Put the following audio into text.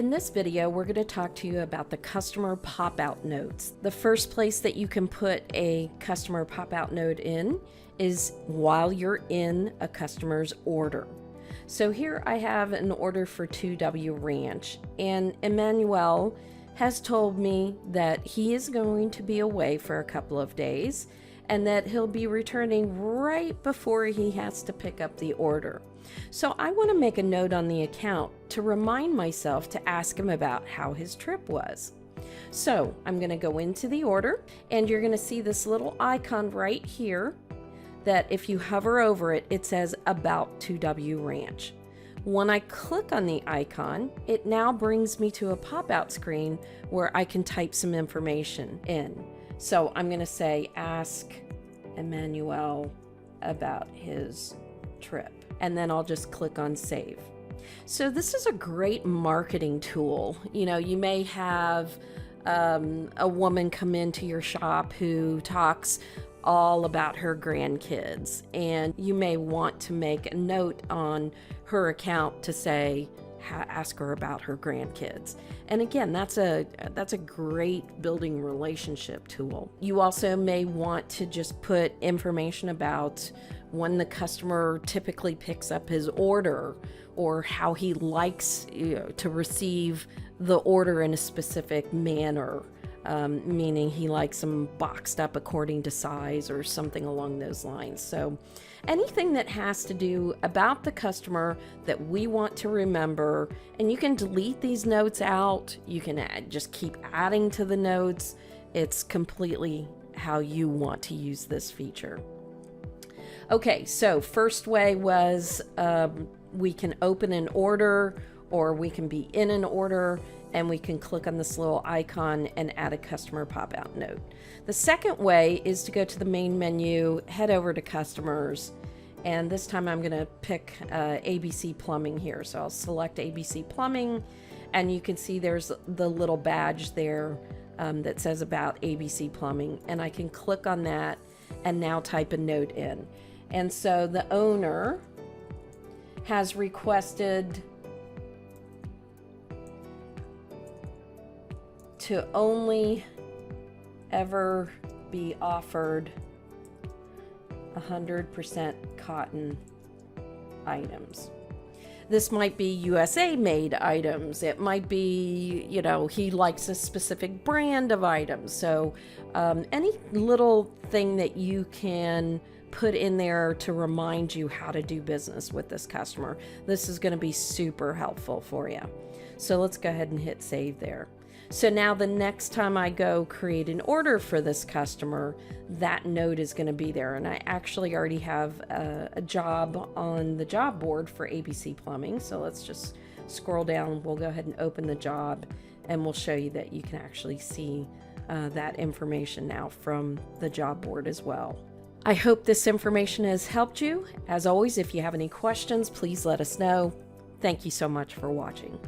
In this video, we're going to talk to you about the customer pop-out notes. The first place that you can put a customer pop-out note in is while you're in a customer's order. So here I have an order for 2W Ranch, and Emmanuel has told me that he is going to be away for a couple of days and that he'll be returning right before he has to pick up the order. So I want to make a note on the account to remind myself to ask him about how his trip was. So I'm going to go into the order, and you're going to see this little icon right here that if you hover over it, it says About 2W Ranch. When I click on the icon, it now brings me to a pop-out screen where I can type some information in. So I'm going to say, ask Emmanuel about his trip. And then I'll just click on save. So this is a great marketing tool. You know, you may have a woman come into your shop who talks all about her grandkids, and you may want to make a note on her account to say, ask her about her grandkids. And again, that's a great building relationship tool. You also may want to just put information about when the customer typically picks up his order, or how he likes to receive the order in a specific manner, meaning he likes them boxed up according to size or something along those lines. So anything that has to do about the customer that we want to remember, and you can delete these notes out, you can just keep adding to the notes. It's completely how you want to use this feature. Okay, so first way was we can open an order, or we can be in an order, and we can click on this little icon and add a customer pop-out note. The second way is to go to the main menu, head over to customers, and this time I'm going to pick ABC Plumbing here. So I'll select ABC Plumbing, and you can see there's the little badge there that says about ABC Plumbing, and I can click on that and now type a note in. And so the owner has requested to only ever be offered 100% cotton items. This might be USA made items. It might be, you know, he likes a specific brand of items. So any little thing that you can put in there to remind you how to do business with this customer, this is going to be super helpful for you. So let's go ahead and hit save there. So now the next time I go create an order for this customer, that note is going to be there. And I actually already have a job on the job board for ABC Plumbing. So let's just scroll down. We'll go ahead and open the job, and we'll show you that you can actually see that information now from the job board as well. I hope this information has helped you. As always, if you have any questions, please let us know. Thank you so much for watching.